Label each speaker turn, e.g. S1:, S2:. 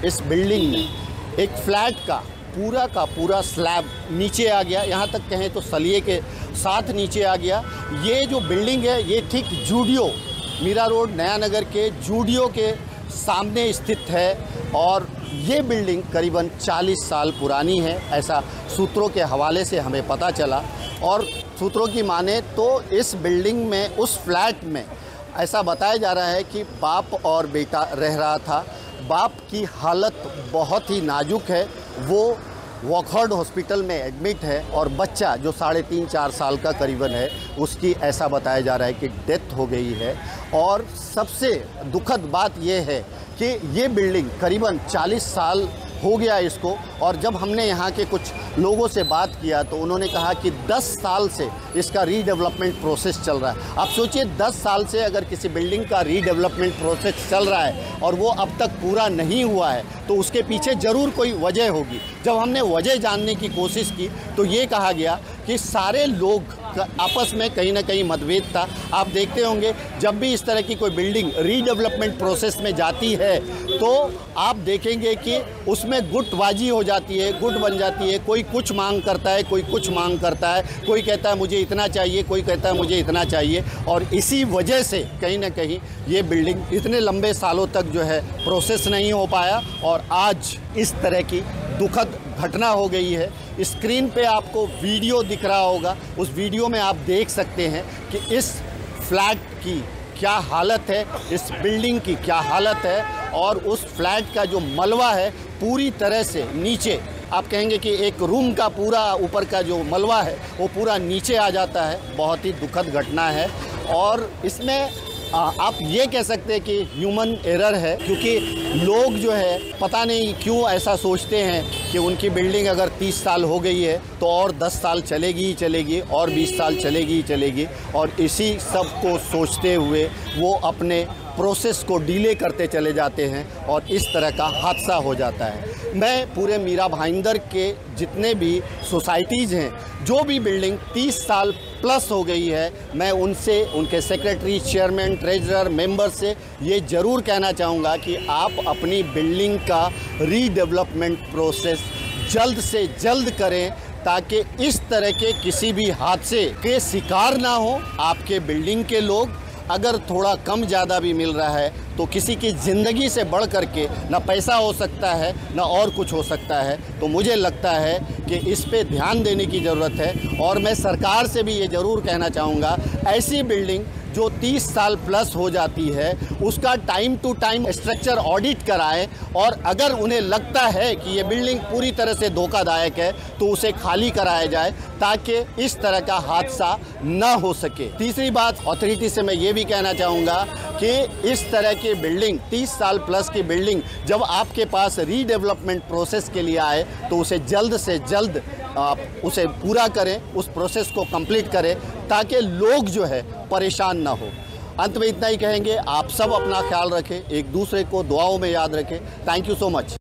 S1: इस बिल्डिंग में एक फ्लैट का पूरा स्लैब नीचे आ गया, यहाँ तक कहें तो सलिए के साथ नीचे आ गया। ये जो बिल्डिंग है ये ठीक जूडियो मीरा रोड नया नगर के जूडियो के सामने स्थित है और ये बिल्डिंग करीबन 40 साल पुरानी है, ऐसा सूत्रों के हवाले से हमें पता चला। और सूत्रों की माने तो इस बिल्डिंग में, उस फ्लैट में ऐसा बताया जा रहा है कि बाप और बेटा रह रहा था। बाप की हालत बहुत ही नाजुक है, वो वॉकहार्ड हॉस्पिटल में एडमिट है और बच्चा जो 3.5-4 साल का करीबन है उसकी ऐसा बताया जा रहा है कि डेथ हो गई है। और सबसे दुखद बात यह है कि ये बिल्डिंग करीबन 40 साल हो गया इसको। और जब हमने यहाँ के कुछ लोगों से बात किया तो उन्होंने कहा कि 10 साल से इसका रीडेवलपमेंट प्रोसेस चल रहा है। आप सोचिए 10 साल से अगर किसी बिल्डिंग का रीडेवलपमेंट प्रोसेस चल रहा है और वो अब तक पूरा नहीं हुआ है तो उसके पीछे ज़रूर कोई वजह होगी। जब हमने वजह जानने की कोशिश की तो ये कहा गया कि सारे लोग आपस में कहीं ना कहीं मतभेद था। आप देखते होंगे जब भी इस तरह की कोई बिल्डिंग रीडेवलपमेंट प्रोसेस में जाती है तो आप देखेंगे कि उसमें गुटबाजी हो जाती है, गुट बन जाती है। कोई कुछ मांग करता है, कोई कुछ मांग करता है, कोई कहता है मुझे इतना चाहिए, कोई कहता है मुझे इतना चाहिए। और इसी वजह से कहीं ना कहीं ये बिल्डिंग इतने लंबे सालों तक जो है प्रोसेस नहीं हो पाया और आज इस तरह की दुखद घटना हो गई है। स्क्रीन पे आपको वीडियो दिख रहा होगा, उस वीडियो में आप देख सकते हैं कि इस फ्लैट की क्या हालत है, इस बिल्डिंग की क्या हालत है। और उस फ्लैट का जो मलबा है पूरी तरह से नीचे, आप कहेंगे कि एक रूम का पूरा ऊपर का जो मलबा है वो पूरा नीचे आ जाता है। बहुत ही दुखद घटना है और इसमें आप ये कह सकते हैं कि ह्यूमन एरर है, क्योंकि लोग जो है पता नहीं क्यों ऐसा सोचते हैं कि उनकी बिल्डिंग अगर 30 साल हो गई है तो और 10 साल चलेगी ही चलेगी और 20 साल चलेगी ही चलेगी। और इसी सब को सोचते हुए वो अपने प्रोसेस को डिले करते चले जाते हैं और इस तरह का हादसा हो जाता है। मैं पूरे मीरा भाईंदर के जितने भी सोसाइटीज़ हैं, जो भी बिल्डिंग 30 साल प्लस हो गई है, मैं उनसे, उनके सेक्रेटरी, चेयरमैन, ट्रेजरर, मेंबर से ये ज़रूर कहना चाहूँगा कि आप अपनी बिल्डिंग का रीडेवलपमेंट प्रोसेस जल्द से जल्द करें ताकि इस तरह के किसी भी हादसे के शिकार ना हो आपके बिल्डिंग के लोग। अगर थोड़ा कम ज़्यादा भी मिल रहा है तो किसी की ज़िंदगी से बढ़ कर के ना पैसा हो सकता है ना और कुछ हो सकता है। तो मुझे लगता है कि इस पे ध्यान देने की ज़रूरत है। और मैं सरकार से भी ये ज़रूर कहना चाहूँगा, ऐसी बिल्डिंग जो 30 साल प्लस हो जाती है उसका time to time structure audit कराएं और अगर उन्हें लगता है कि ये बिल्डिंग पूरी तरह से धोखादायक है तो उसे खाली कराया जाए ताकि इस तरह का हादसा न हो सके। तीसरी बात, अथॉरिटी से मैं ये भी कहना चाहूँगा कि इस तरह की बिल्डिंग 30 साल प्लस की बिल्डिंग जब आपके पास रीडेवलपमेंट प्रोसेस के लिए आए तो उसे जल्द से जल्द आप उसे पूरा करें, उस प्रोसेस को कंप्लीट करें ताकि लोग जो है परेशान ना हो। अंत में इतना ही कहेंगे, आप सब अपना ख्याल रखें, एक दूसरे को दुआओं में याद रखें। Thank you so much.